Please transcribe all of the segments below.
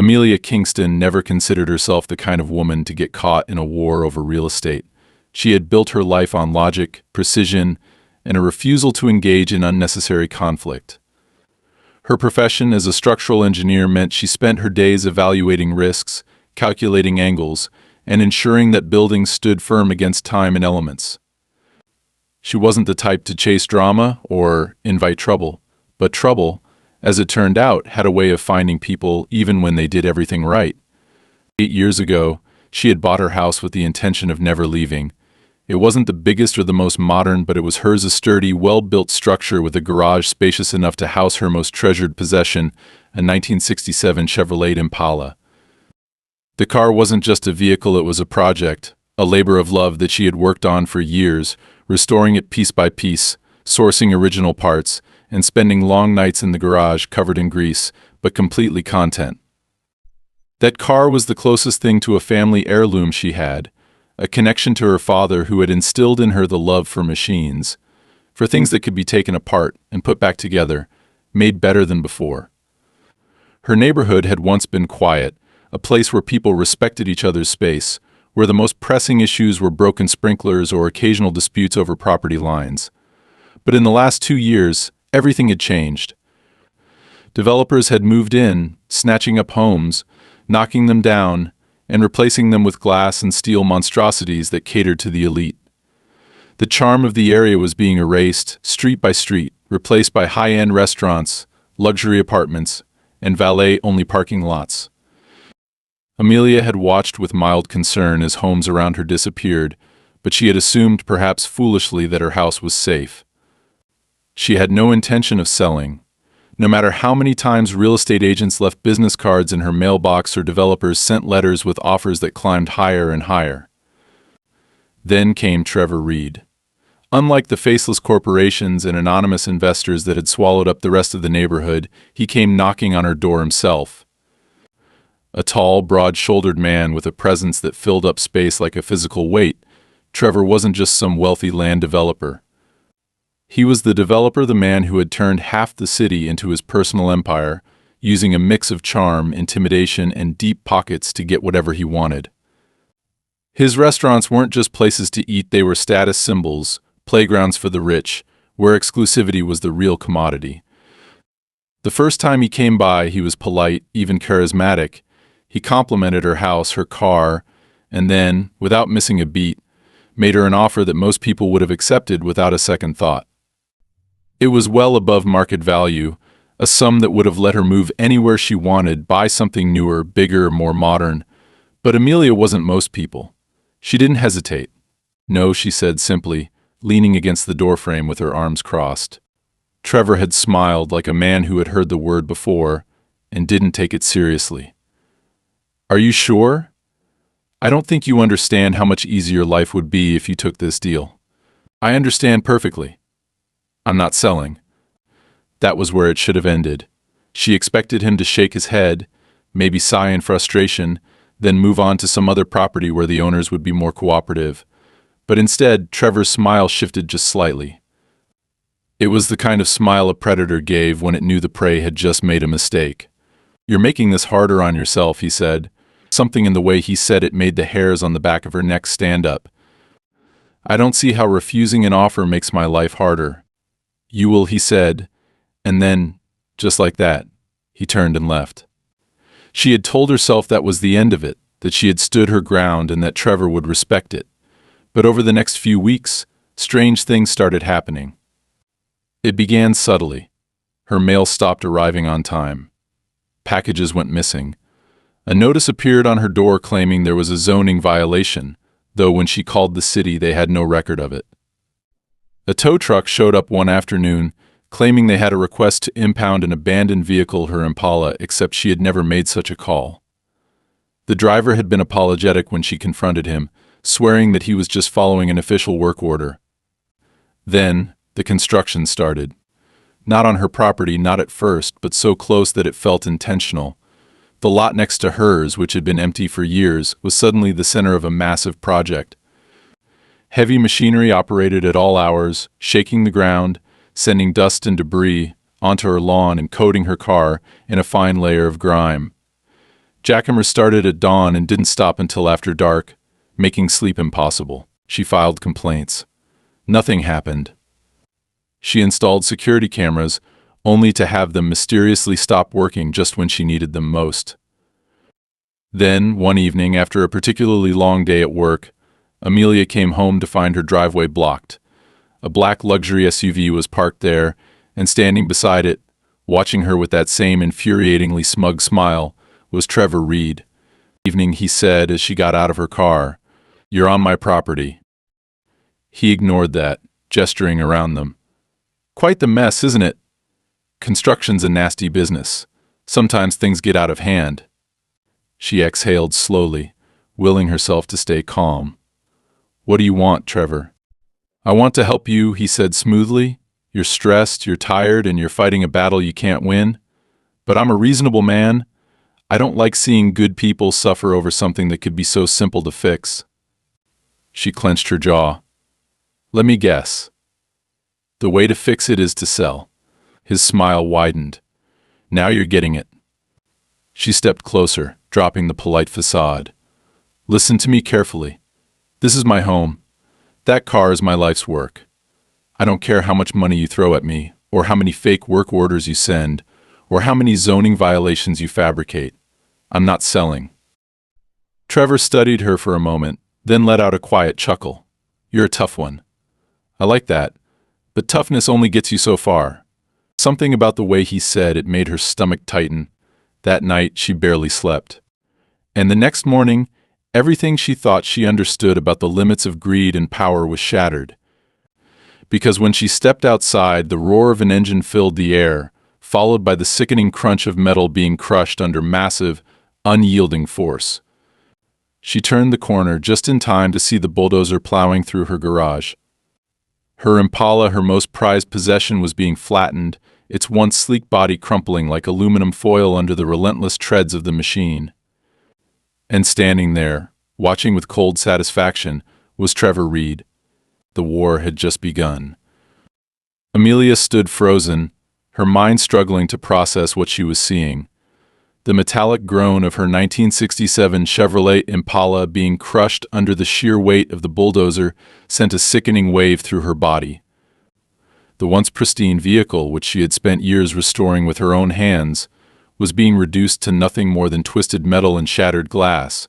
Amelia Kingston never considered herself the kind of woman to get caught in a war over real estate. She had built her life on logic, precision, and a refusal to engage in unnecessary conflict. Her profession as a structural engineer meant she spent her days evaluating risks, calculating angles, and ensuring that buildings stood firm against time and elements. She wasn't the type to chase drama or invite trouble, but trouble, as it turned out, had a way of finding people even when they did everything right. 8 years ago, she had bought her house with the intention of never leaving. It wasn't the biggest or the most modern, but it was hers, a sturdy, well-built structure with a garage spacious enough to house her most treasured possession, a 1967 Chevrolet Impala. The car wasn't just a vehicle, it was a project, a labor of love that she had worked on for years, restoring it piece by piece, sourcing original parts, and spending long nights in the garage covered in grease, but completely content. That car was the closest thing to a family heirloom she had, a connection to her father who had instilled in her the love for machines, for things that could be taken apart and put back together, made better than before. Her neighborhood had once been quiet, a place where people respected each other's space, where the most pressing issues were broken sprinklers or occasional disputes over property lines. But in the last 2 years, everything had changed. Developers had moved in, snatching up homes, knocking them down, and replacing them with glass and steel monstrosities that catered to the elite. The charm of the area was being erased, street by street, replaced by high-end restaurants, luxury apartments, and valet-only parking lots. Amelia had watched with mild concern as homes around her disappeared, but she had assumed, perhaps foolishly, that her house was safe. She had no intention of selling. No matter how many times real estate agents left business cards in her mailbox or developers sent letters with offers that climbed higher and higher. Then came Trevor Reed. Unlike the faceless corporations and anonymous investors that had swallowed up the rest of the neighborhood, he came knocking on her door himself. A tall, broad-shouldered man with a presence that filled up space like a physical weight, Trevor wasn't just some wealthy land developer. He was the developer, the man who had turned half the city into his personal empire, using a mix of charm, intimidation, and deep pockets to get whatever he wanted. His restaurants weren't just places to eat, they were status symbols, playgrounds for the rich, where exclusivity was the real commodity. The first time he came by, he was polite, even charismatic. He complimented her house, her car, and then, without missing a beat, made her an offer that most people would have accepted without a second thought. It was well above market value, a sum that would have let her move anywhere she wanted, buy something newer, bigger, more modern. But Amelia wasn't most people. She didn't hesitate. No, she said simply, leaning against the doorframe with her arms crossed. Trevor had smiled like a man who had heard the word before and didn't take it seriously. "Are you sure? I don't think you understand how much easier life would be if you took this deal." "I understand perfectly. I'm not selling." That was where it should have ended. She expected him to shake his head, maybe sigh in frustration, then move on to some other property where the owners would be more cooperative. But instead, Trevor's smile shifted just slightly. It was the kind of smile a predator gave when it knew the prey had just made a mistake. "You're making this harder on yourself," he said. Something in the way he said it made the hairs on the back of her neck stand up. "I don't see how refusing an offer makes my life harder." "You will," he said, and then, just like that, he turned and left. She had told herself that was the end of it, that she had stood her ground and that Trevor would respect it. But over the next few weeks, strange things started happening. It began subtly. Her mail stopped arriving on time. Packages went missing. A notice appeared on her door claiming there was a zoning violation, though when she called the city they had no record of it. A tow truck showed up one afternoon, claiming they had a request to impound an abandoned vehicle, her Impala, except she had never made such a call. The driver had been apologetic when she confronted him, swearing that he was just following an official work order. Then, the construction started. Not on her property, not at first, but so close that it felt intentional. The lot next to hers, which had been empty for years, was suddenly the center of a massive project. Heavy machinery operated at all hours, shaking the ground, sending dust and debris onto her lawn and coating her car in a fine layer of grime. Jackamer started at dawn and didn't stop until after dark, making sleep impossible. She filed complaints. Nothing happened. She installed security cameras, only to have them mysteriously stop working just when she needed them most. Then, one evening, after a particularly long day at work, Amelia came home to find her driveway blocked. A black luxury SUV was parked there, and standing beside it, watching her with that same infuriatingly smug smile, was Trevor Reed. Evening, he said as she got out of her car, "You're on my property." He ignored that, gesturing around them. "Quite the mess, isn't it? Construction's a nasty business. Sometimes things get out of hand." She exhaled slowly, willing herself to stay calm. "What do you want, Trevor?" "I want to help you," he said smoothly. "You're stressed, you're tired, and you're fighting a battle you can't win. But I'm a reasonable man. I don't like seeing good people suffer over something that could be so simple to fix." She clenched her jaw. "Let me guess. The way to fix it is to sell." His smile widened. "Now you're getting it." She stepped closer, dropping the polite facade. "Listen to me carefully. This is my home. That car is my life's work. I don't care how much money you throw at me, or how many fake work orders you send, or how many zoning violations you fabricate. I'm not selling." Trevor studied her for a moment, then let out a quiet chuckle. "You're a tough one. I like that, but toughness only gets you so far." Something about the way he said it made her stomach tighten. That night, she barely slept. And the next morning, everything she thought she understood about the limits of greed and power was shattered. Because when she stepped outside, the roar of an engine filled the air, followed by the sickening crunch of metal being crushed under massive, unyielding force. She turned the corner just in time to see the bulldozer plowing through her garage. Her Impala, her most prized possession, was being flattened, its once sleek body crumpling like aluminum foil under the relentless treads of the machine. And standing there, watching with cold satisfaction, was Trevor Reed. The war had just begun. Amelia stood frozen, her mind struggling to process what she was seeing. The metallic groan of her 1967 Chevrolet Impala being crushed under the sheer weight of the bulldozer sent a sickening wave through her body. The once pristine vehicle, which she had spent years restoring with her own hands, was being reduced to nothing more than twisted metal and shattered glass.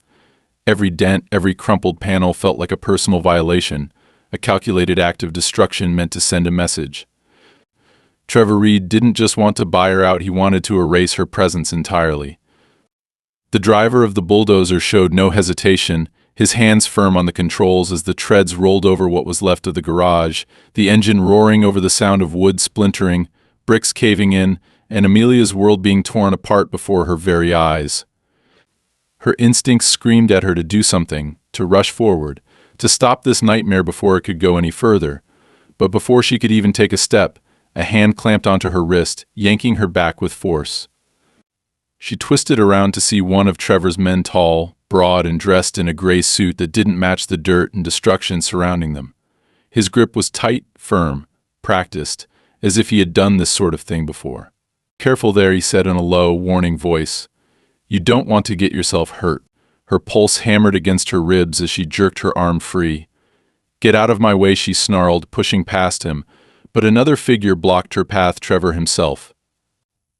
Every dent, every crumpled panel felt like a personal violation, a calculated act of destruction meant to send a message. Trevor Reed didn't just want to buy her out, he wanted to erase her presence entirely. The driver of the bulldozer showed no hesitation, his hands firm on the controls as the treads rolled over what was left of the garage, the engine roaring over the sound of wood splintering, bricks caving in, and Amelia's world being torn apart before her very eyes. Her instincts screamed at her to do something, to rush forward, to stop this nightmare before it could go any further. But before she could even take a step, a hand clamped onto her wrist, yanking her back with force. She twisted around to see one of Trevor's men, tall, broad, and dressed in a gray suit that didn't match the dirt and destruction surrounding them. His grip was tight, firm, practiced, as if he had done this sort of thing before. "Careful there," he said in a low, warning voice. "You don't want to get yourself hurt." Her pulse hammered against her ribs as she jerked her arm free. "Get out of my way," she snarled, pushing past him, but another figure blocked her path, Trevor himself.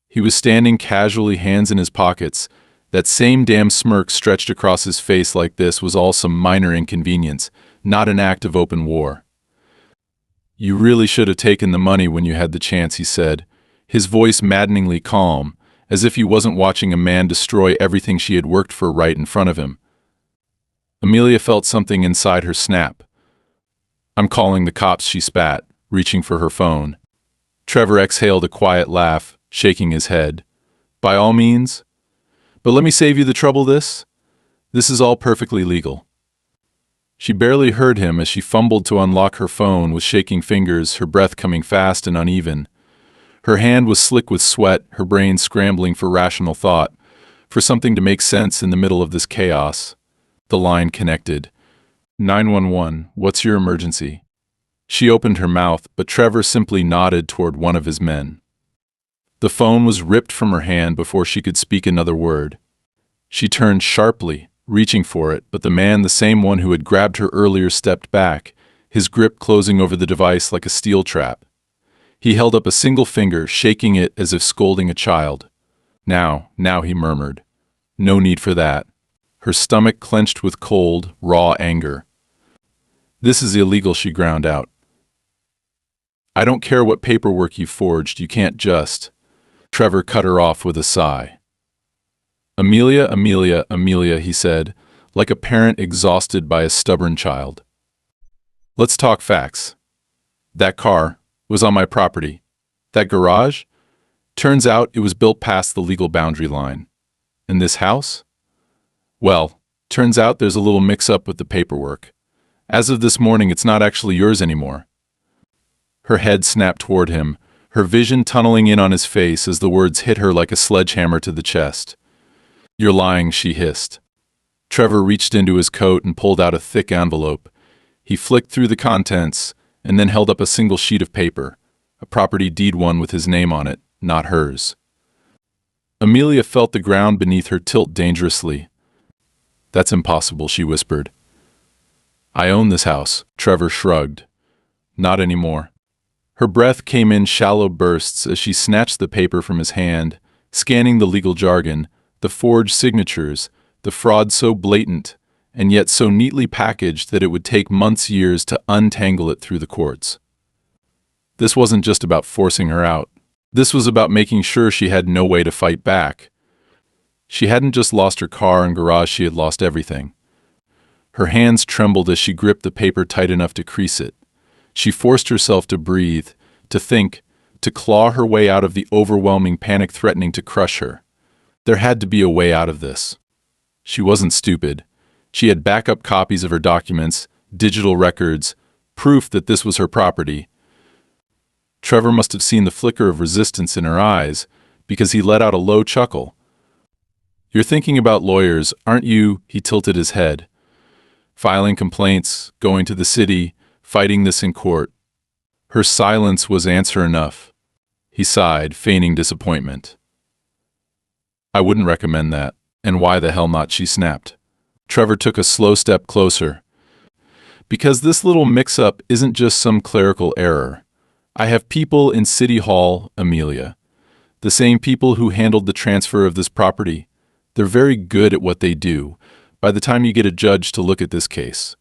He was standing casually, hands in his pockets. That same damn smirk stretched across his face like this was all some minor inconvenience, not an act of open war. "You really should have taken the money when you had the chance," he said, his voice maddeningly calm, as if he wasn't watching a man destroy everything she had worked for right in front of him. Amelia felt something inside her snap. "I'm calling the cops," she spat, reaching for her phone. Trevor exhaled a quiet laugh, shaking his head. "By all means. But let me save you the trouble. This is all perfectly legal." She barely heard him as she fumbled to unlock her phone with shaking fingers, her breath coming fast and uneven. Her hand was slick with sweat, her brain scrambling for rational thought, for something to make sense in the middle of this chaos. The line connected. 911, what's your emergency? She opened her mouth, but Trevor simply nodded toward one of his men. The phone was ripped from her hand before she could speak another word. She turned sharply, reaching for it, but the man, the same one who had grabbed her earlier, stepped back, his grip closing over the device like a steel trap. He held up a single finger, shaking it as if scolding a child. Now, he murmured. No need for that. Her stomach clenched with cold, raw anger. This is illegal, she ground out. I don't care what paperwork you forged, you can't just... Trevor cut her off with a sigh. Amelia, Amelia, Amelia, he said, like a parent exhausted by a stubborn child. Let's talk facts. That car was on my property. That garage? Turns out it was built past the legal boundary line. And this house? Well, turns out there's a little mix-up with the paperwork. As of this morning, it's not actually yours anymore. Her head snapped toward him, her vision tunneling in on his face as the words hit her like a sledgehammer to the chest. You're lying, she hissed. Trevor reached into his coat and pulled out a thick envelope. He flicked through the contents and then held up a single sheet of paper, a property deed one with his name on it, not hers. Amelia felt the ground beneath her tilt dangerously. That's impossible, she whispered. I own this house, Trevor shrugged. Not anymore. Her breath came in shallow bursts as she snatched the paper from his hand, scanning the legal jargon, the forged signatures, the fraud so blatant, and yet so neatly packaged that it would take months, years to untangle it through the courts. This wasn't just about forcing her out. This was about making sure she had no way to fight back. She hadn't just lost her car and garage, she had lost everything. Her hands trembled as she gripped the paper tight enough to crease it. She forced herself to breathe, to think, to claw her way out of the overwhelming panic threatening to crush her. There had to be a way out of this. She wasn't stupid. She had backup copies of her documents, digital records, proof that this was her property. Trevor must have seen the flicker of resistance in her eyes, because he let out a low chuckle. You're thinking about lawyers, aren't you? He tilted his head. Filing complaints, going to the city, fighting this in court. Her silence was answer enough. He sighed, feigning disappointment. I wouldn't recommend that. And why the hell not, she snapped. Trevor took a slow step closer. Because this little mix-up isn't just some clerical error. I have people in City Hall, Amelia. The same people who handled the transfer of this property. They're very good at what they do, by the time you get a judge to look at this case.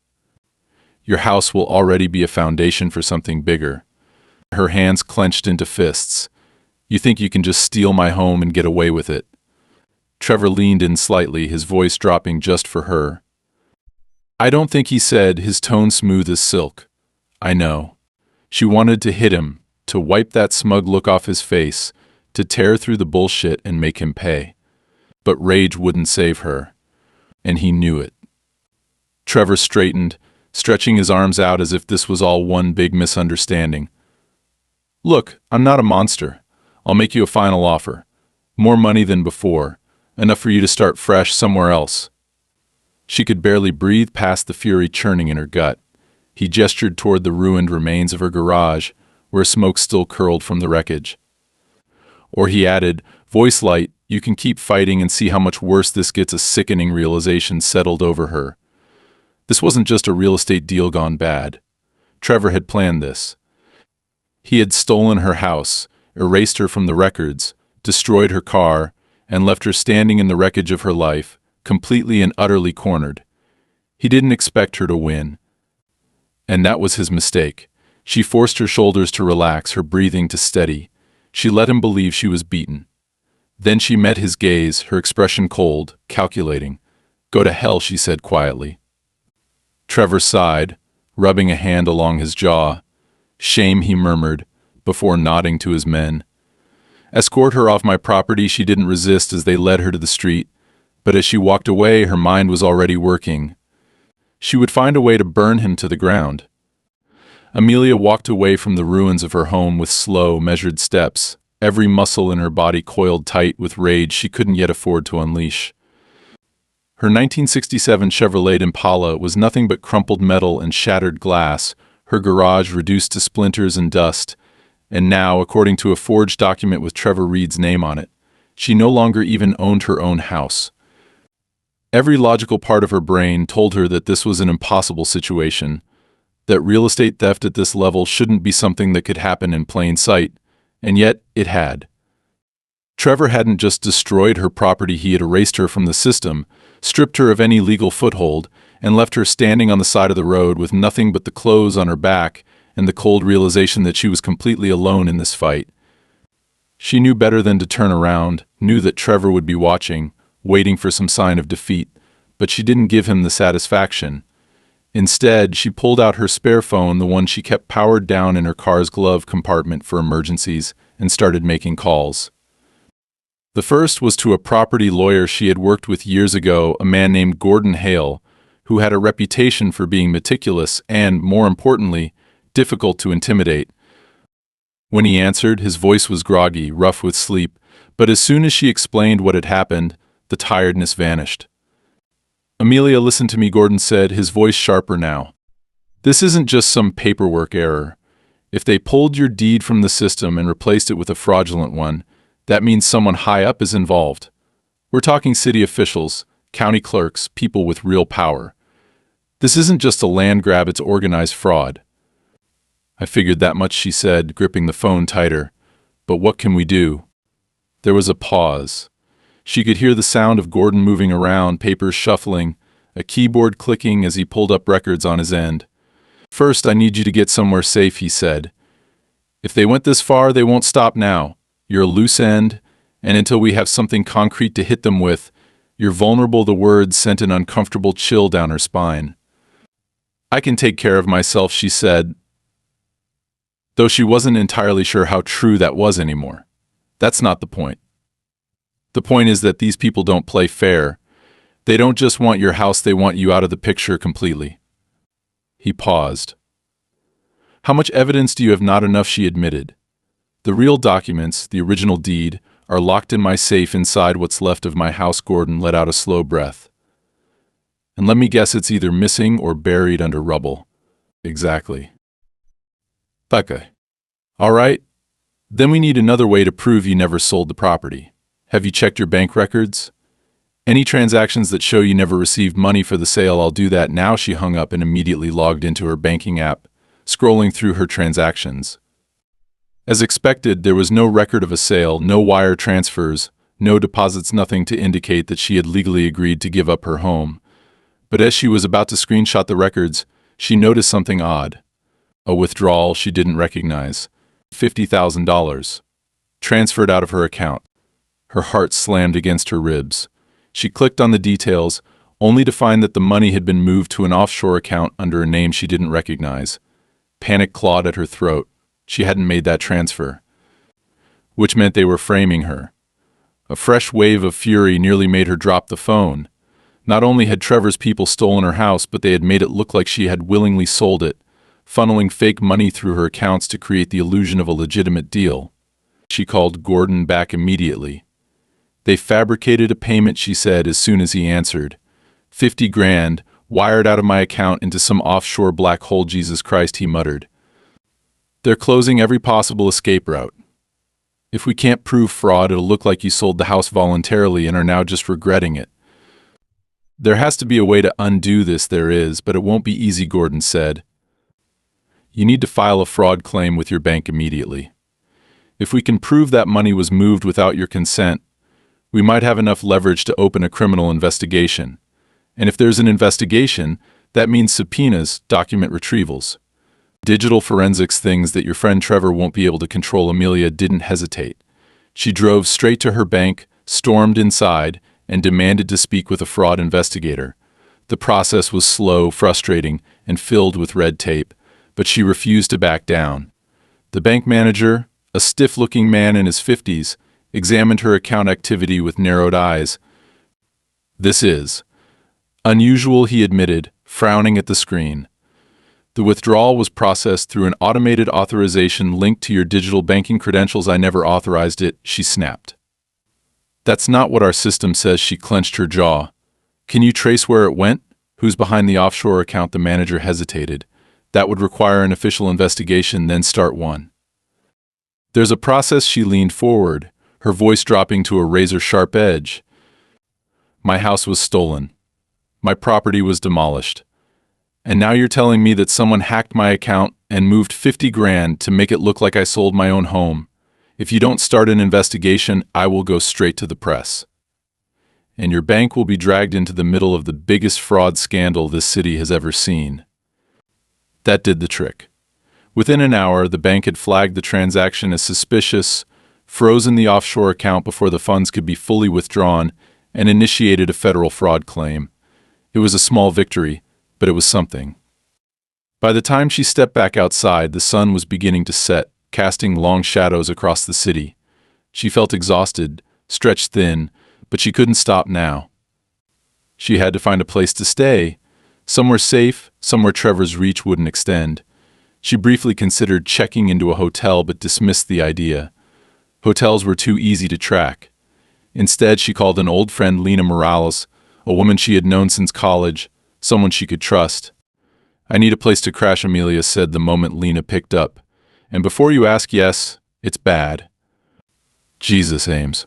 Your house will already be a foundation for something bigger. Her hands clenched into fists. You think you can just steal my home and get away with it? Trevor leaned in slightly, his voice dropping just for her. I don't think, he said, his tone smooth as silk. I know. She wanted to hit him, to wipe that smug look off his face, to tear through the bullshit and make him pay. But rage wouldn't save her. And he knew it. Trevor straightened, stretching his arms out as if this was all one big misunderstanding. Look, I'm not a monster. I'll make you a final offer. More money than before. Enough for you to start fresh somewhere else. She could barely breathe past the fury churning in her gut. He gestured toward the ruined remains of her garage, where smoke still curled from the wreckage. Or he added, voice light, you can keep fighting and see how much worse this gets. A sickening realization settled over her. This wasn't just a real estate deal gone bad. Trevor had planned this. He had stolen her house, erased her from the records, destroyed her car, and left her standing in the wreckage of her life, completely and utterly cornered. He didn't expect her to win. And that was his mistake. She forced her shoulders to relax, her breathing to steady. She let him believe she was beaten. Then she met his gaze, her expression cold, calculating. Go to hell, she said quietly. Trevor sighed, rubbing a hand along his jaw. Shame, he murmured, before nodding to his men. Escort her off my property. She didn't resist as they led her to the street, but as she walked away, her mind was already working. She would find a way to burn him to the ground. Amelia walked away from the ruins of her home with slow, measured steps, every muscle in her body coiled tight with rage she couldn't yet afford to unleash. Her 1967 Chevrolet Impala was nothing but crumpled metal and shattered glass, her garage reduced to splinters and dust, and now, according to a forged document with Trevor Reed's name on it, she no longer even owned her own house. Every logical part of her brain told her that this was an impossible situation, that real estate theft at this level shouldn't be something that could happen in plain sight, and yet it had. Trevor hadn't just destroyed her property, he had erased her from the system, stripped her of any legal foothold, and left her standing on the side of the road with nothing but the clothes on her back and the cold realization that she was completely alone in this fight. She knew better than to turn around, knew that Trevor would be watching, waiting for some sign of defeat, but she didn't give him the satisfaction. Instead, she pulled out her spare phone, the one she kept powered down in her car's glove compartment for emergencies, and started making calls. The first was to a property lawyer she had worked with years ago, a man named Gordon Hale, who had a reputation for being meticulous and, more importantly, difficult to intimidate. When he answered, his voice was groggy, rough with sleep, but as soon as she explained what had happened, the tiredness vanished. "Amelia, listen to me," Gordon said, his voice sharper now. "This isn't just some paperwork error. If they pulled your deed from the system and replaced it with a fraudulent one, that means someone high up is involved. We're talking city officials, county clerks, people with real power. This isn't just a land grab, it's organized fraud." "I figured that much," she said, gripping the phone tighter. "But what can we do?" There was a pause. She could hear the sound of Gordon moving around, papers shuffling, a keyboard clicking as he pulled up records on his end. "First, I need you to get somewhere safe," he said. "If they went this far, they won't stop now. You're a loose end, and until we have something concrete to hit them with, you're vulnerable." The words sent an uncomfortable chill down her spine. "I can take care of myself," she said, though she wasn't entirely sure how true that was anymore. That's not the point. The point is that these people don't play fair. They don't just want your house, they want you out of the picture completely. He paused. "How much evidence do you have?" "Not enough," she admitted. "The real documents, the original deed, are locked in my safe inside what's left of my house." Gordon let out a slow breath. "And let me guess, it's either missing or buried under rubble." "Exactly." "Okay. All right. Then we need another way to prove you never sold the property. Have you checked your bank records? Any transactions that show you never received money for the sale?" "I'll do that now." She hung up and immediately logged into her banking app, scrolling through her transactions. As expected, there was no record of a sale, no wire transfers, no deposits, nothing to indicate that she had legally agreed to give up her home. But as she was about to screenshot the records, she noticed something odd. A withdrawal she didn't recognize. $50,000. Transferred out of her account. Her heart slammed against her ribs. She clicked on the details, only to find that the money had been moved to an offshore account under a name she didn't recognize. Panic clawed at her throat. She hadn't made that transfer, which meant they were framing her. A fresh wave of fury nearly made her drop the phone. Not only had Trevor's people stolen her house, but they had made it look like she had willingly sold it, funneling fake money through her accounts to create the illusion of a legitimate deal. She called Gordon back immediately. "They fabricated a payment," she said as soon as he answered. 50 grand, wired out of my account into some offshore black hole." "Jesus Christ," he muttered. "They're closing every possible escape route. If we can't prove fraud, it'll look like you sold the house voluntarily and are now just regretting it. There has to be a way to undo this." "There is, but it won't be easy," Gordon said. "You need to file a fraud claim with your bank immediately. If we can prove that money was moved without your consent, we might have enough leverage to open a criminal investigation. And if there's an investigation, that means subpoenas, document retrievals. Digital forensics, things that your friend Trevor won't be able to control." Amelia didn't hesitate. She drove straight to her bank, stormed inside, and demanded to speak with a fraud investigator. The process was slow, frustrating, and filled with red tape, but she refused to back down. The bank manager, a stiff-looking man in his 50s, examined her account activity with narrowed eyes. "This is unusual," he admitted, frowning at the screen. "The withdrawal was processed through an automated authorization linked to your digital banking credentials." "I never authorized it," she snapped. "That's not what our system says." She clenched her jaw. "Can you trace where it went? Who's behind the offshore account?" The manager hesitated. "That would require an official investigation, then start one." "There's a process." She leaned forward, her voice dropping to a razor-sharp edge. "My house was stolen. My property was demolished. And now you're telling me that someone hacked my account and moved 50 grand to make it look like I sold my own home. If you don't start an investigation, I will go straight to the press. And your bank will be dragged into the middle of the biggest fraud scandal this city has ever seen. That did the trick. Within an hour, the bank had flagged the transaction as suspicious, frozen the offshore account before the funds could be fully withdrawn, and initiated a federal fraud claim. It was a small victory, but it was something. By the time she stepped back outside, the sun was beginning to set, casting long shadows across the city. She felt exhausted, stretched thin, but she couldn't stop now. She had to find a place to stay, somewhere safe, somewhere Trevor's reach wouldn't extend. She briefly considered checking into a hotel but dismissed the idea. Hotels were too easy to track. Instead, she called an old friend, Lena Morales, a woman she had known since college, someone she could trust. "I need a place to crash," Amelia said the moment Lena picked up. "And before you ask, yes, it's bad." Jesus, Ames.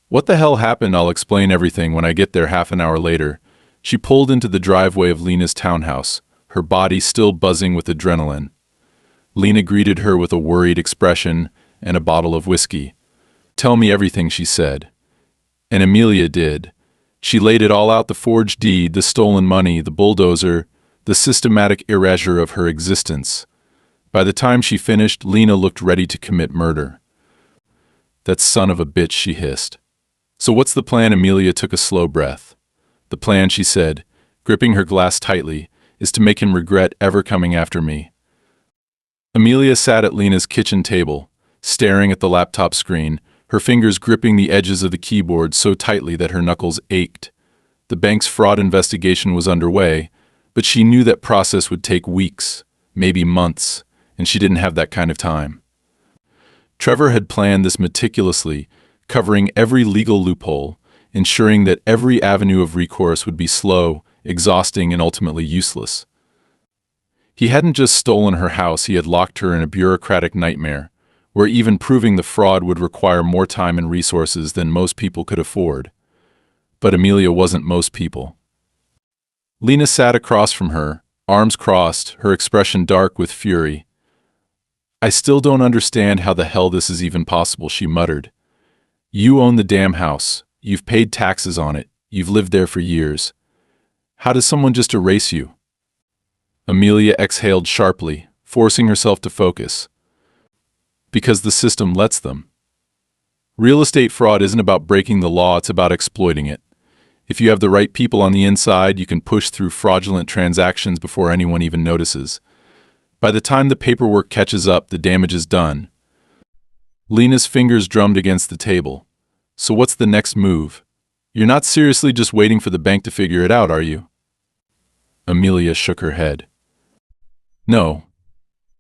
What the hell happened? I'll explain everything when I get there half an hour later. She pulled into the driveway of Lena's townhouse, her body still buzzing with adrenaline. Lena greeted her with a worried expression and a bottle of whiskey. "Tell me everything," she said. And Amelia did. She laid it all out: the forged deed, the stolen money, the bulldozer, the systematic erasure of her existence. By the time she finished, Lena looked ready to commit murder. "That son of a bitch," she hissed. "So what's the plan?" Amelia took a slow breath. "The plan," she said, gripping her glass tightly, "is to make him regret ever coming after me." Amelia sat at Lena's kitchen table, staring at the laptop screen, her fingers gripping the edges of the keyboard so tightly that her knuckles ached. The bank's fraud investigation was underway, but she knew that process would take weeks, maybe months, and she didn't have that kind of time. Trevor had planned this meticulously, covering every legal loophole, ensuring that every avenue of recourse would be slow, exhausting, and ultimately useless. He hadn't just stolen her house, he had locked her in a bureaucratic nightmare, where even proving the fraud would require more time and resources than most people could afford. But Amelia wasn't most people. Lena sat across from her, arms crossed, her expression dark with fury. "I still don't understand how the hell this is even possible," she muttered. "You own the damn house. You've paid taxes on it. You've lived there for years. How does someone just erase you?" Amelia exhaled sharply, forcing herself to focus. "Because the system lets them. Real estate fraud isn't about breaking the law, it's about exploiting it. If you have the right people on the inside, you can push through fraudulent transactions before anyone even notices. By the time the paperwork catches up, the damage is done." Lena's fingers drummed against the table. "So what's the next move? You're not seriously just waiting for the bank to figure it out, are you?" Amelia shook her head. "No.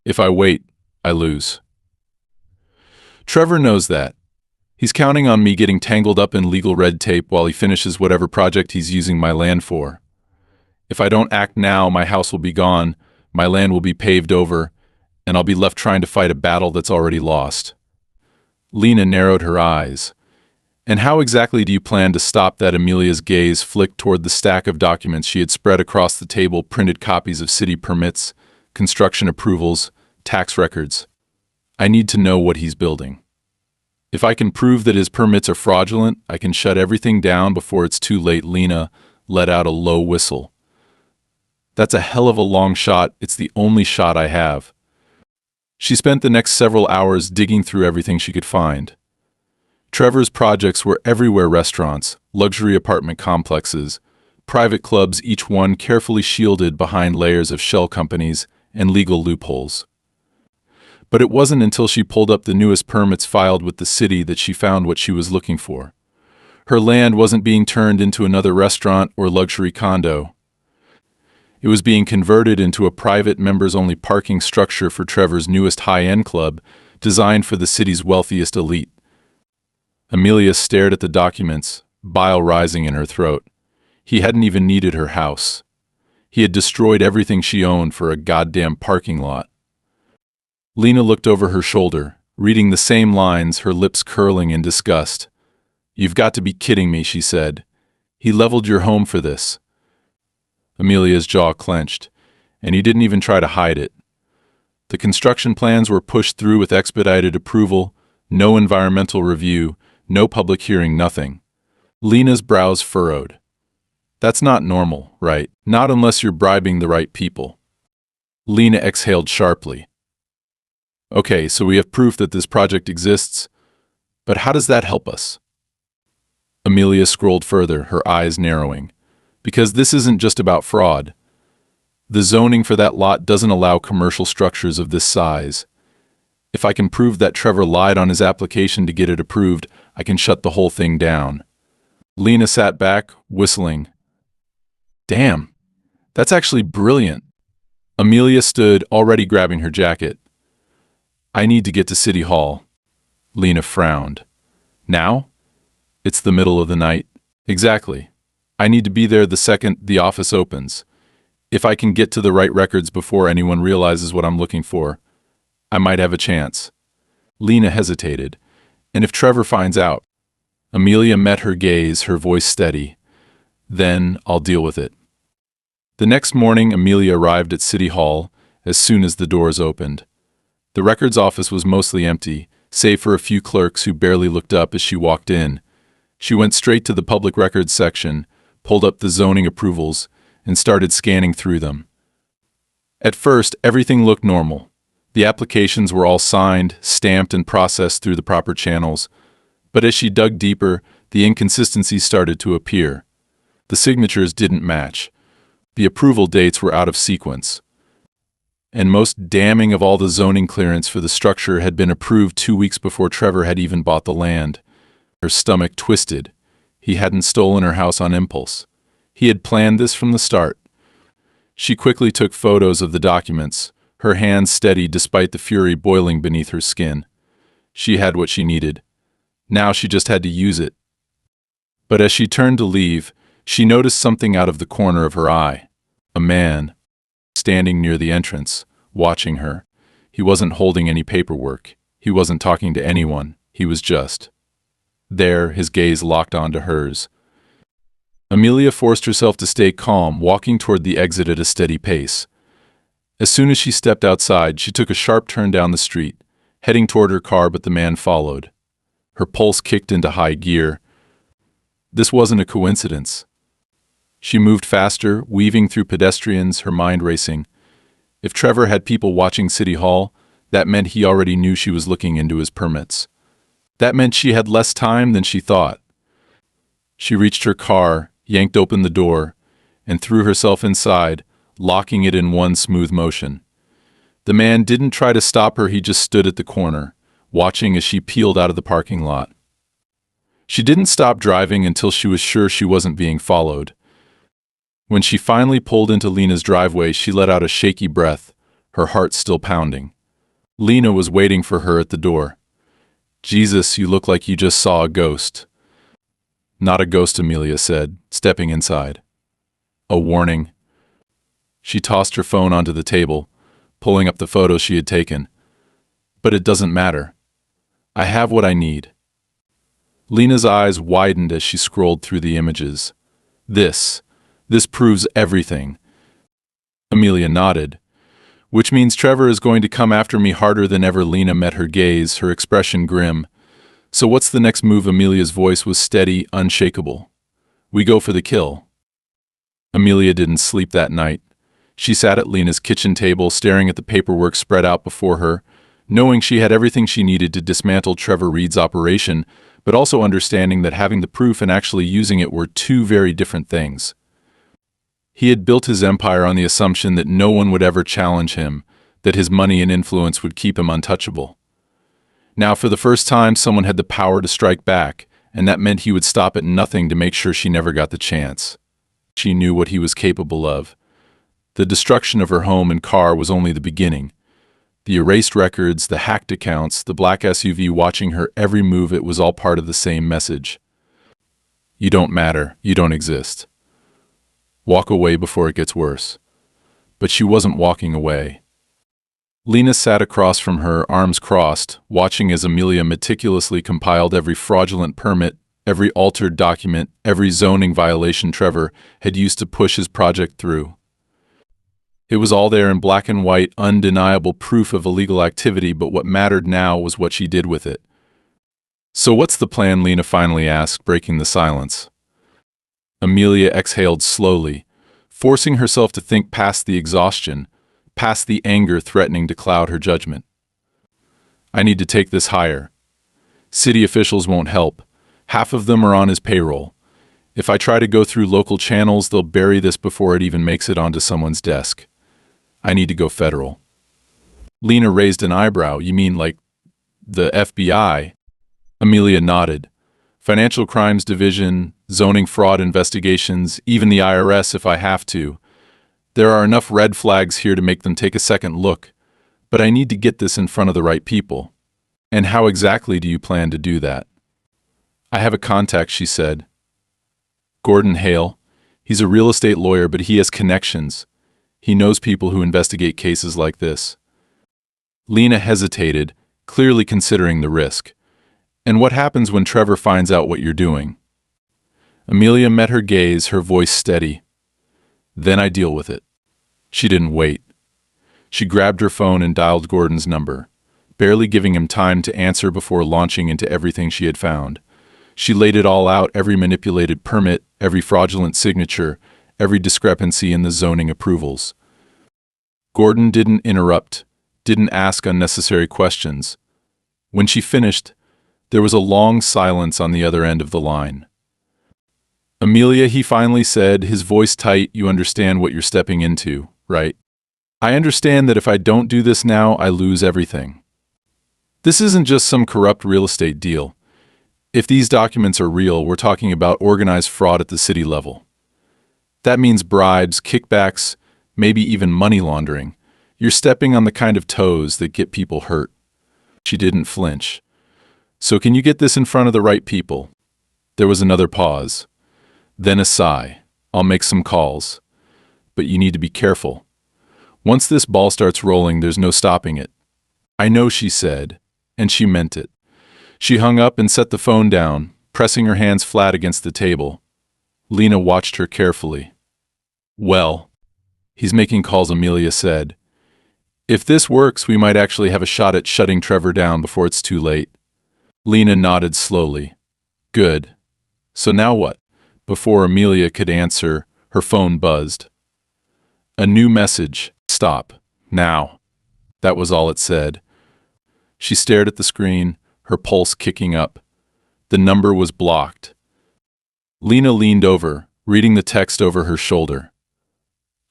If I wait, I lose. Trevor knows that. He's counting on me getting tangled up in legal red tape while he finishes whatever project he's using my land for. If I don't act now, my house will be gone, my land will be paved over, and I'll be left trying to fight a battle that's already lost." Lena narrowed her eyes. "And how exactly do you plan to stop that?" Amelia's gaze flicked toward the stack of documents she had spread across the table, printed copies of city permits, construction approvals, tax records. "I need to know what he's building. If I can prove that his permits are fraudulent, I can shut everything down before it's too late." Lena let out a low whistle. "That's a hell of a long shot. It's the only shot I have." She spent the next several hours digging through everything she could find. Trevor's projects were everywhere: restaurants, luxury apartment complexes, private clubs, each one carefully shielded behind layers of shell companies and legal loopholes. But it wasn't until she pulled up the newest permits filed with the city that she found what she was looking for. Her land wasn't being turned into another restaurant or luxury condo. It was being converted into a private members-only parking structure for Trevor's newest high-end club, designed for the city's wealthiest elite. Amelia stared at the documents, bile rising in her throat. He hadn't even needed her house. He had destroyed everything she owned for a goddamn parking lot. Lena looked over her shoulder, reading the same lines, her lips curling in disgust. "You've got to be kidding me," she said. "He leveled your home for this." Amelia's jaw clenched, and he didn't even try to hide it. The construction plans were pushed through with expedited approval, no environmental review, no public hearing, nothing. Lena's brows furrowed. That's not normal, right? Not unless you're bribing the right people. Lena exhaled sharply. Okay, so we have proof that this project exists, but how does that help us? Amelia scrolled further, her eyes narrowing. Because this isn't just about fraud. The zoning for that lot doesn't allow commercial structures of this size. If I can prove that Trevor lied on his application to get it approved, I can shut the whole thing down. Lena sat back, whistling. Damn, that's actually brilliant. Amelia stood, already grabbing her jacket. I need to get to City Hall. Lena frowned. Now? It's the middle of the night. Exactly. I need to be there the second the office opens. If I can get to the right records before anyone realizes what I'm looking for, I might have a chance. Lena hesitated. And if Trevor finds out? Amelia met her gaze, her voice steady. Then I'll deal with it. The next morning, Amelia arrived at City Hall as soon as the doors opened. The records office was mostly empty, save for a few clerks who barely looked up as she walked in. She went straight to the public records section, pulled up the zoning approvals, and started scanning through them. At first, everything looked normal. The applications were all signed, stamped, and processed through the proper channels. But as she dug deeper, the inconsistencies started to appear. The signatures didn't match. The approval dates were out of sequence. And most damning of all, the zoning clearance for the structure had been approved 2 weeks before Trevor had even bought the land. Her stomach twisted. He hadn't stolen her house on impulse. He had planned this from the start. She quickly took photos of the documents, her hands steady despite the fury boiling beneath her skin. She had what she needed. Now she just had to use it. But as she turned to leave, she noticed something out of the corner of her eye. A man, standing near the entrance, watching her. He wasn't holding any paperwork. He wasn't talking to anyone. He was just there, his gaze locked onto hers. Amelia forced herself to stay calm, walking toward the exit at a steady pace. As soon as she stepped outside, she took a sharp turn down the street, heading toward her car, but the man followed. Her pulse kicked into high gear. This wasn't a coincidence. She moved faster, weaving through pedestrians, her mind racing. If Trevor had people watching City Hall, that meant he already knew she was looking into his permits. That meant she had less time than she thought. She reached her car, yanked open the door, and threw herself inside, locking it in one smooth motion. The man didn't try to stop her, he just stood at the corner, watching as she peeled out of the parking lot. She didn't stop driving until she was sure she wasn't being followed. When she finally pulled into Lena's driveway, she let out a shaky breath, her heart still pounding. Lena was waiting for her at the door. Jesus, you look like you just saw a ghost. Not a ghost, Amelia said, stepping inside. A warning. She tossed her phone onto the table, pulling up the photos she had taken. But it doesn't matter. I have what I need. Lena's eyes widened as she scrolled through the images. This proves everything. Amelia nodded. Which means Trevor is going to come after me harder than ever. Lena met her gaze, her expression grim. So what's the next move? Amelia's voice was steady, unshakable. We go for the kill. Amelia didn't sleep that night. She sat at Lena's kitchen table, staring at the paperwork spread out before her, knowing she had everything she needed to dismantle Trevor Reed's operation, but also understanding that having the proof and actually using it were two very different things. He had built his empire on the assumption that no one would ever challenge him, that his money and influence would keep him untouchable. Now, for the first time, someone had the power to strike back, and that meant he would stop at nothing to make sure she never got the chance. She knew what he was capable of. The destruction of her home and car was only the beginning. The erased records, the hacked accounts, the black SUV watching her every move, it was all part of the same message. You don't matter. You don't exist. Walk away before it gets worse. But she wasn't walking away. Lena sat across from her, arms crossed, watching as Amelia meticulously compiled every fraudulent permit, every altered document, every zoning violation Trevor had used to push his project through. It was all there in black and white, undeniable proof of illegal activity, but what mattered now was what she did with it. "So what's the plan?" Lena finally asked, breaking the silence. Amelia exhaled slowly, forcing herself to think past the exhaustion, past the anger threatening to cloud her judgment. "I need to take this higher. City officials won't help. Half of them are on his payroll. If I try to go through local channels, they'll bury this before it even makes it onto someone's desk. I need to go federal." Lena raised an eyebrow. "You mean like the FBI?" Amelia nodded. "Financial Crimes Division, zoning fraud investigations, even the IRS if I have to. There are enough red flags here to make them take a second look. But I need to get this in front of the right people." "And how exactly do you plan to do that?" "I have a contact," she said. "Gordon Hale. He's a real estate lawyer, but he has connections. He knows people who investigate cases like this." Lena hesitated, clearly considering the risk. "And what happens when Trevor finds out what you're doing?" Amelia met her gaze, her voice steady. "Then I deal with it." She didn't wait. She grabbed her phone and dialed Gordon's number, barely giving him time to answer before launching into everything she had found. She laid it all out, every manipulated permit, every fraudulent signature, every discrepancy in the zoning approvals. Gordon didn't interrupt, didn't ask unnecessary questions. When she finished, there was a long silence on the other end of the line. "Amelia," he finally said, his voice tight, "you understand what you're stepping into, right? I understand that if I don't do this now, I lose everything. This isn't just some corrupt real estate deal. If these documents are real, we're talking about organized fraud at the city level. That means bribes, kickbacks, maybe even money laundering. You're stepping on the kind of toes that get people hurt." She didn't flinch. "So can you get this in front of the right people?" There was another pause. Then a sigh. "I'll make some calls. But you need to be careful. Once this ball starts rolling, there's no stopping it." "I know," she said, and she meant it. She hung up and set the phone down, pressing her hands flat against the table. Lena watched her carefully. "Well, he's making calls," Amelia said. "If this works, we might actually have a shot at shutting Trevor down before it's too late." Lena nodded slowly. "Good. So now what?" Before Amelia could answer, her phone buzzed. A new message. "Stop. Now." That was all it said. She stared at the screen, her pulse kicking up. The number was blocked. Lena leaned over, reading the text over her shoulder.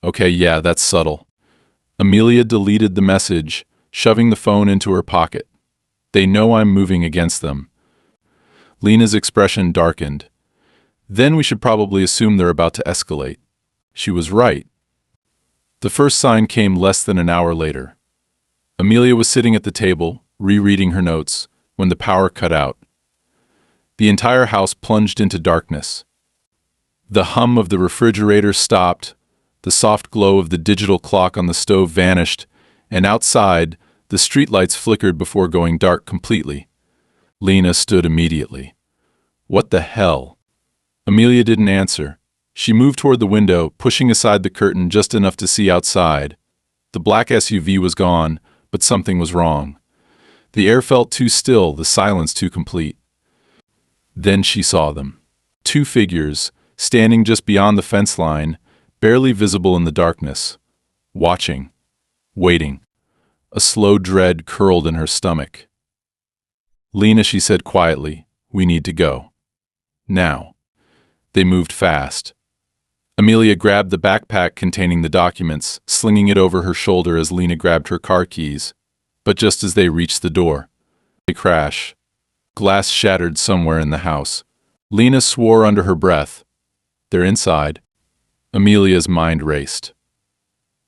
"Okay, yeah, that's subtle." Amelia deleted the message, shoving the phone into her pocket. "They know I'm moving against them." Lena's expression darkened. "Then we should probably assume they're about to escalate." She was right. The first sign came less than an hour later. Amelia was sitting at the table, rereading her notes, when the power cut out. The entire house plunged into darkness. The hum of the refrigerator stopped, the soft glow of the digital clock on the stove vanished, and outside, the streetlights flickered before going dark completely. Lena stood immediately. "What the hell?" Amelia didn't answer. She moved toward the window, pushing aside the curtain just enough to see outside. The black SUV was gone, but something was wrong. The air felt too still, the silence too complete. Then she saw them. Two figures, standing just beyond the fence line, barely visible in the darkness. Watching. Waiting. A slow dread curled in her stomach. "Lena," she said quietly, "we need to go. Now." They moved fast. Amelia grabbed the backpack containing the documents, slinging it over her shoulder as Lena grabbed her car keys. But just as they reached the door, a crash. Glass shattered somewhere in the house. Lena swore under her breath. "They're inside." Amelia's mind raced.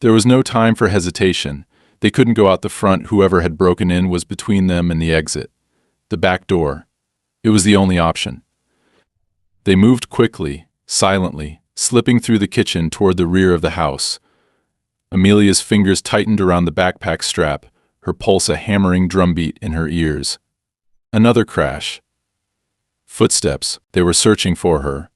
There was no time for hesitation. They couldn't go out the front. Whoever had broken in was between them and the exit. The back door. It was the only option. They moved quickly, silently, slipping through the kitchen toward the rear of the house. Amelia's fingers tightened around the backpack strap, her pulse a hammering drumbeat in her ears. Another crash. Footsteps. They were searching for her.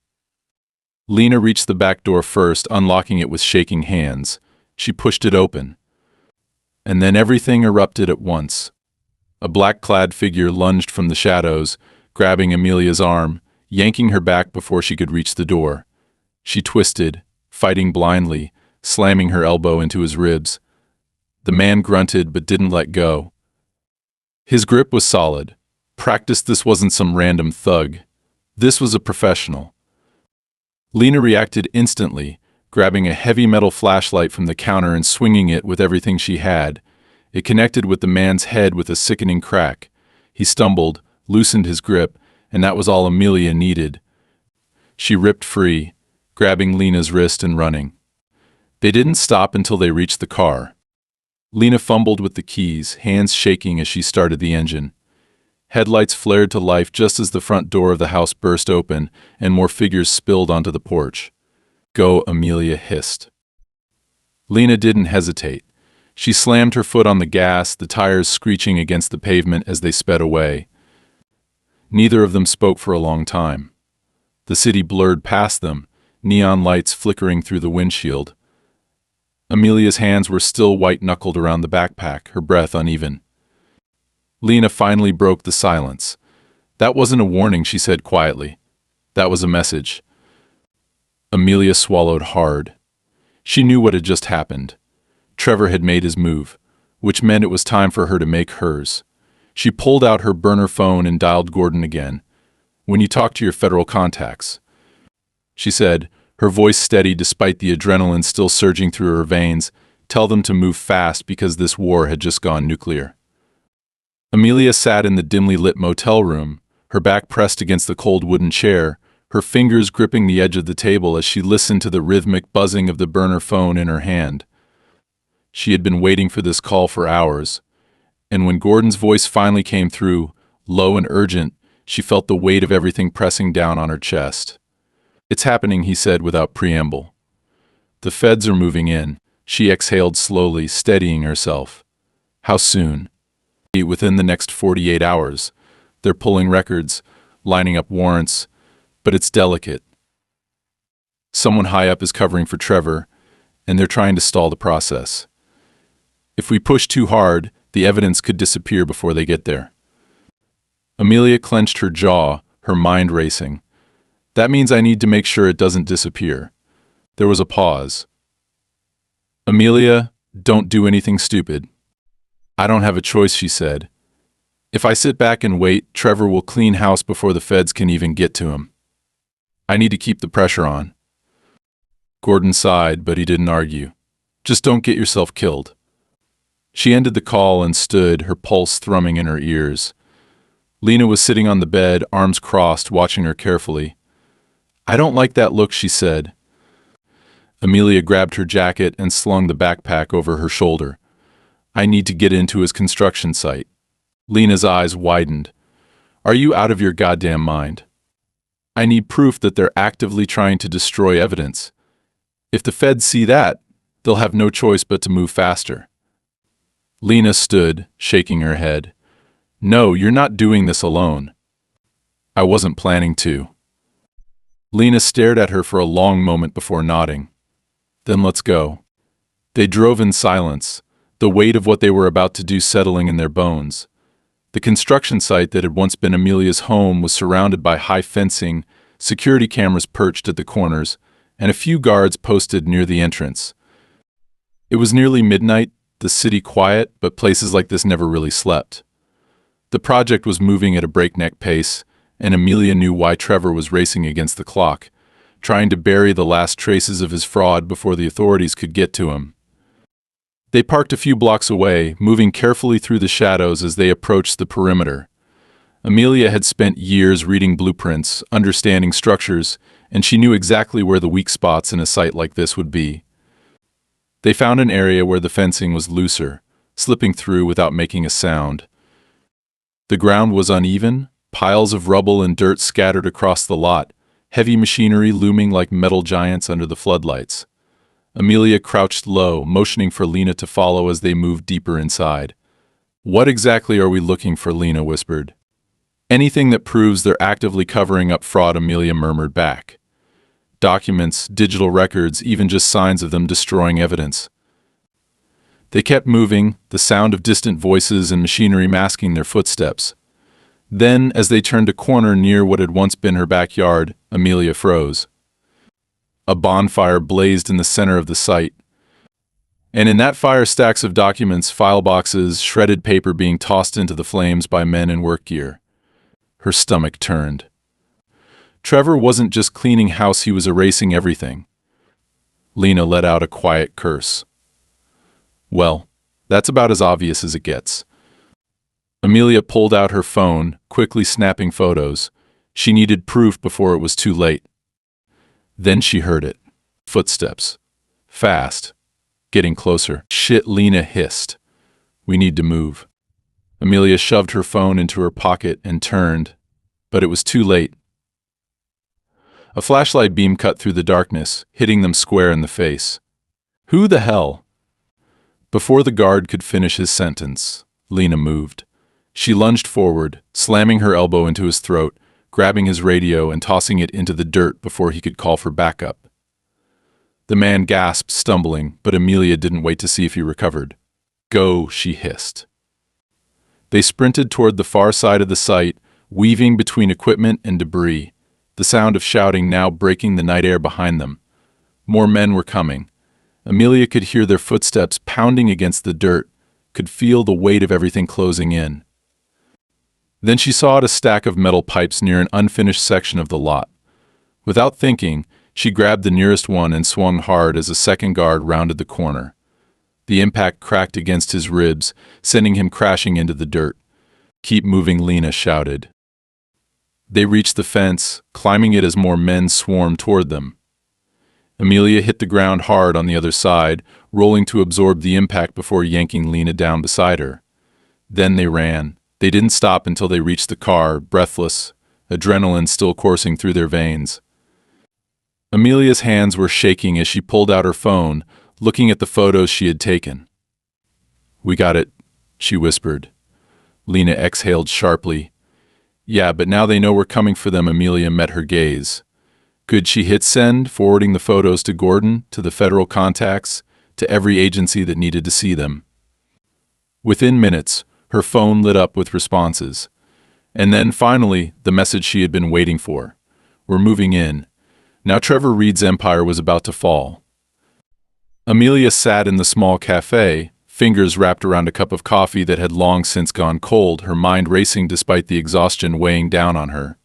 Lena reached the back door first, unlocking it with shaking hands. She pushed it open. And then everything erupted at once. A black-clad figure lunged from the shadows, grabbing Amelia's arm, yanking her back before she could reach the door. She twisted, fighting blindly, slamming her elbow into his ribs. The man grunted but didn't let go. His grip was solid. Practiced. This wasn't some random thug. This was a professional. Lena reacted instantly, grabbing a heavy metal flashlight from the counter and swinging it with everything she had. It connected with the man's head with a sickening crack. He stumbled, loosened his grip, and that was all Amelia needed. She ripped free, grabbing Lena's wrist and running. They didn't stop until they reached the car. Lena fumbled with the keys, hands shaking as she started the engine. Headlights flared to life just as the front door of the house burst open and more figures spilled onto the porch. "Go," Amelia hissed. Lena didn't hesitate. She slammed her foot on the gas, the tires screeching against the pavement as they sped away. Neither of them spoke for a long time. The city blurred past them, neon lights flickering through the windshield. Amelia's hands were still white-knuckled around the backpack, her breath uneven. Lena finally broke the silence. "That wasn't a warning," she said quietly. "That was a message." Amelia swallowed hard. She knew what had just happened. Trevor had made his move, which meant it was time for her to make hers. She pulled out her burner phone and dialed Gordon again. "When you talk to your federal contacts," she said, her voice steady despite the adrenaline still surging through her veins, "tell them to move fast because this war had just gone nuclear." Amelia sat in the dimly lit motel room, her back pressed against the cold wooden chair, her fingers gripping the edge of the table as she listened to the rhythmic buzzing of the burner phone in her hand. She had been waiting for this call for hours, and when Gordon's voice finally came through, low and urgent, she felt the weight of everything pressing down on her chest. "It's happening," he said without preamble. "The feds are moving in." She exhaled slowly, steadying herself. "How soon?" "Within the next 48 hours. They're pulling records, lining up warrants, but it's delicate. Someone high up is covering for Trevor, and they're trying to stall the process. If we push too hard, the evidence could disappear before they get there." Amelia clenched her jaw, her mind racing. "That means I need to make sure it doesn't disappear." There was a pause. "Amelia, don't do anything stupid." "I don't have a choice," she said. "If I sit back and wait, Trevor will clean house before the feds can even get to him. I need to keep the pressure on." Gordon sighed, but he didn't argue. "Just don't get yourself killed." She ended the call and stood, her pulse thrumming in her ears. Lena was sitting on the bed, arms crossed, watching her carefully. "I don't like that look," she said. Amelia grabbed her jacket and slung the backpack over her shoulder. "I need to get into his construction site." Lena's eyes widened. "Are you out of your goddamn mind? I need proof that they're actively trying to destroy evidence. If the feds see that, they'll have no choice but to move faster." Lena stood, shaking her head. "No, you're not doing this alone." "I wasn't planning to." Lena stared at her for a long moment before nodding. "Then let's go." They drove in silence, the weight of what they were about to do settling in their bones. The construction site that had once been Amelia's home was surrounded by high fencing, security cameras perched at the corners, and a few guards posted near the entrance. It was nearly midnight, the city quiet, but places like this never really slept. The project was moving at a breakneck pace, and Amelia knew why Trevor was racing against the clock, trying to bury the last traces of his fraud before the authorities could get to him. They parked a few blocks away, moving carefully through the shadows as they approached the perimeter. Amelia had spent years reading blueprints, understanding structures, and she knew exactly where the weak spots in a site like this would be. They found an area where the fencing was looser, slipping through without making a sound. The ground was uneven, piles of rubble and dirt scattered across the lot, heavy machinery looming like metal giants under the floodlights. Amelia crouched low, motioning for Lena to follow as they moved deeper inside. "What exactly are we looking for?" Lena whispered. Anything that proves they're actively covering up fraud, Amelia murmured back. Documents, digital records, even just signs of them destroying evidence. They kept moving, the sound of distant voices and machinery masking their footsteps. Then, as they turned a corner near what had once been her backyard, Amelia froze. A bonfire blazed in the center of the site. And in that fire, stacks of documents, file boxes, shredded paper being tossed into the flames by men in work gear. Her stomach turned. Trevor wasn't just cleaning house, he was erasing everything. Lena let out a quiet curse. Well, that's about as obvious as it gets. Amelia pulled out her phone, quickly snapping photos. She needed proof before it was too late. Then she heard it. Footsteps. Fast. Getting closer. Shit, Lena hissed. We need to move. Amelia shoved her phone into her pocket and turned, but it was too late. A flashlight beam cut through the darkness, hitting them square in the face. Who the hell? Before the guard could finish his sentence, Lena moved. She lunged forward, slamming her elbow into his throat, grabbing his radio and tossing it into the dirt before he could call for backup. The man gasped, stumbling, but Amelia didn't wait to see if he recovered. Go, she hissed. They sprinted toward the far side of the site, weaving between equipment and debris, the sound of shouting now breaking the night air behind them. More men were coming. Amelia could hear their footsteps pounding against the dirt, could feel the weight of everything closing in. Then she saw a stack of metal pipes near an unfinished section of the lot. Without thinking, she grabbed the nearest one and swung hard as a second guard rounded the corner. The impact cracked against his ribs, sending him crashing into the dirt. Keep moving, Lena shouted. They reached the fence, climbing it as more men swarmed toward them. Amelia hit the ground hard on the other side, rolling to absorb the impact before yanking Lena down beside her. Then they ran. They didn't stop until they reached the car, breathless, adrenaline still coursing through their veins. Amelia's hands were shaking as she pulled out her phone, looking at the photos she had taken. We got it, she whispered. Lena exhaled sharply. Yeah, but now they know we're coming for them. Amelia met her gaze. Could she hit send, forwarding the photos to Gordon, to the federal contacts, to every agency that needed to see them? Within minutes, her phone lit up with responses. And then, finally, the message she had been waiting for. We're moving in. Now Trevor Reed's empire was about to fall. Amelia sat in the small cafe, fingers wrapped around a cup of coffee that had long since gone cold, her mind racing despite the exhaustion weighing down on her.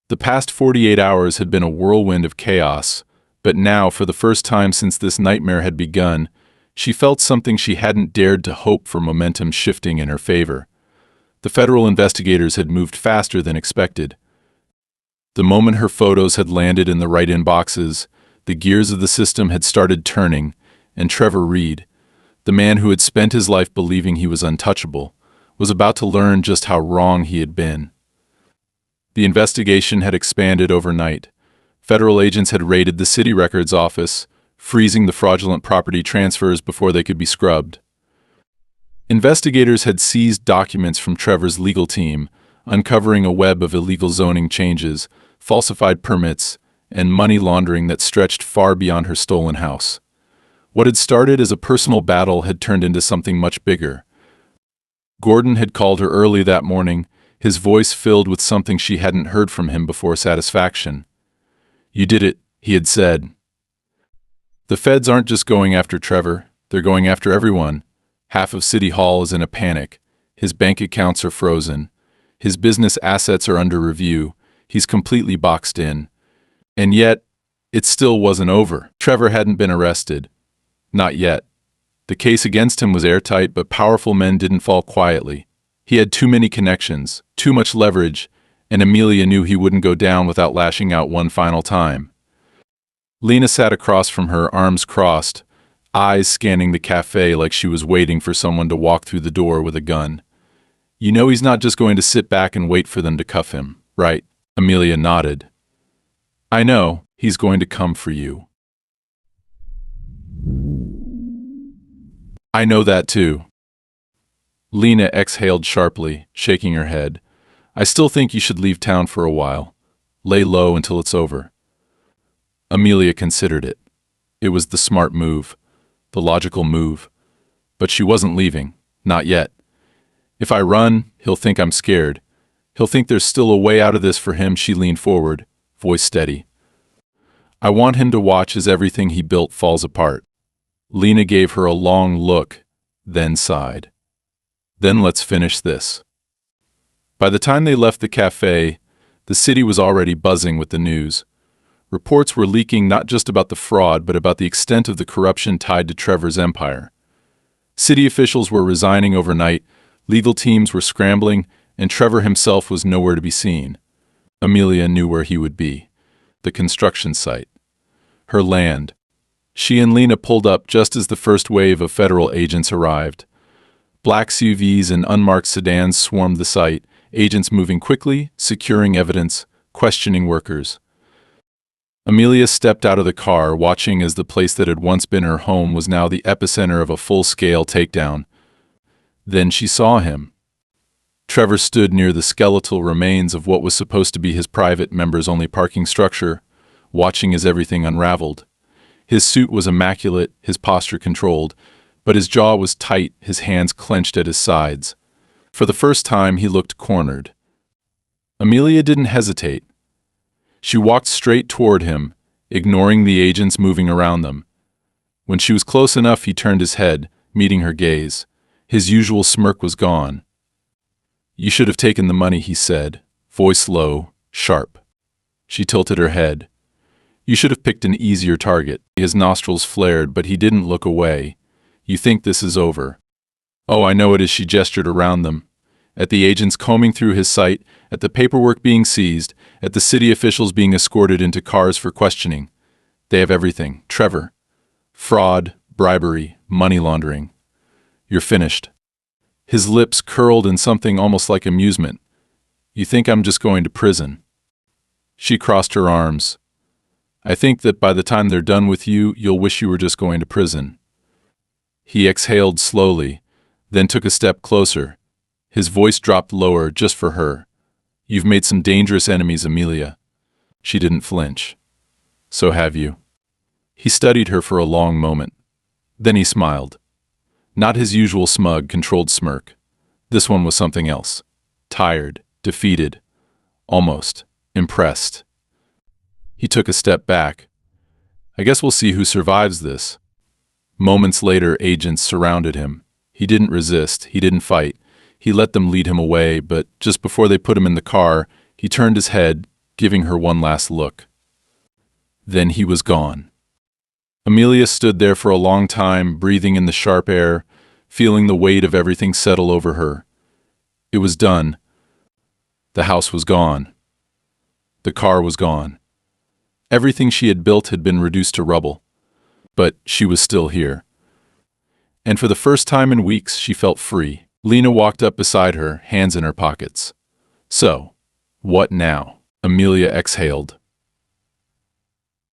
The past 48 hours had been a whirlwind of chaos, but now, for the first time since this nightmare had begun, she felt something she hadn't dared to hope for, momentum shifting in her favor. The federal investigators had moved faster than expected. The moment her photos had landed in the right inboxes, the gears of the system had started turning, and Trevor Reed, the man who had spent his life believing he was untouchable, was about to learn just how wrong he had been. The investigation had expanded overnight. Federal agents had raided the city records office, freezing the fraudulent property transfers before they could be scrubbed. Investigators had seized documents from Trevor's legal team, uncovering a web of illegal zoning changes, falsified permits, and money laundering that stretched far beyond her stolen house. What had started as a personal battle had turned into something much bigger. Gordon had called her early that morning, his voice filled with something she hadn't heard from him before: satisfaction. You did it, he had said. The feds aren't just going after Trevor, they're going after everyone. Half of City Hall is in a panic. His bank accounts are frozen. His business assets are under review. He's completely boxed in. And yet, it still wasn't over. Trevor hadn't been arrested. Not yet. The case against him was airtight, but powerful men didn't fall quietly. He had too many connections, too much leverage, and Amelia knew he wouldn't go down without lashing out one final time. Lena sat across from her, arms crossed, eyes scanning the cafe like she was waiting for someone to walk through the door with a gun. You know he's not just going to sit back and wait for them to cuff him, right? Amelia nodded. I know, he's going to come for you. I know that too. Lena exhaled sharply, shaking her head. I still think you should leave town for a while. Lay low until it's over. Amelia considered it. It was the smart move, the logical move. But she wasn't leaving. Not yet. If I run, he'll think I'm scared. He'll think there's still a way out of this for him. She leaned forward, voice steady. I want him to watch as everything he built falls apart. Lena gave her a long look, then sighed. Then let's finish this. By the time they left the cafe, the city was already buzzing with the news. Reports were leaking not just about the fraud, but about the extent of the corruption tied to Trevor's empire. City officials were resigning overnight, legal teams were scrambling, and Trevor himself was nowhere to be seen. Amelia knew where he would be. The construction site. Her land. She and Lena pulled up just as the first wave of federal agents arrived. Black SUVs and unmarked sedans swarmed the site, agents moving quickly, securing evidence, questioning workers. Amelia stepped out of the car, watching as the place that had once been her home was now the epicenter of a full-scale takedown. Then she saw him. Trevor stood near the skeletal remains of what was supposed to be his private members-only parking structure, watching as everything unraveled. His suit was immaculate, his posture controlled, but his jaw was tight, his hands clenched at his sides. For the first time, he looked cornered. Amelia didn't hesitate. She walked straight toward him, ignoring the agents moving around them. When she was close enough, he turned his head, meeting her gaze. His usual smirk was gone. You should have taken the money, he said, voice low, sharp. She tilted her head. You should have picked an easier target. His nostrils flared, but he didn't look away. You think this is over. Oh, I know it is, she gestured around them. At the agents combing through his site, at the paperwork being seized, at the city officials being escorted into cars for questioning. They have everything. Trevor. Fraud, bribery, money laundering. You're finished. His lips curled in something almost like amusement. You think I'm just going to prison? She crossed her arms. I think that by the time they're done with you, you'll wish you were just going to prison. He exhaled slowly, then took a step closer. His voice dropped lower just for her. You've made some dangerous enemies, Amelia. She didn't flinch. So have you. He studied her for a long moment. Then he smiled. Not his usual smug, controlled smirk. This one was something else. Tired, defeated, almost impressed. He took a step back. I guess we'll see who survives this. Moments later, agents surrounded him. He didn't resist, he didn't fight. He let them lead him away, but just before they put him in the car, he turned his head, giving her one last look. Then he was gone. Amelia stood there for a long time, breathing in the sharp air, feeling the weight of everything settle over her. It was done. The house was gone. The car was gone. Everything she had built had been reduced to rubble. But she was still here. And for the first time in weeks, she felt free. Lena walked up beside her, hands in her pockets. So, what now? Amelia exhaled.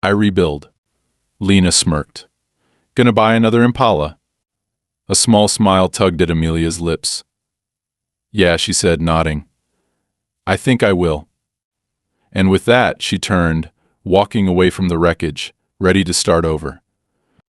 I rebuild. Lena smirked. Gonna buy another Impala? A small smile tugged at Amelia's lips. Yeah, she said, nodding. I think I will. And with that, she turned, walking away from the wreckage, ready to start over.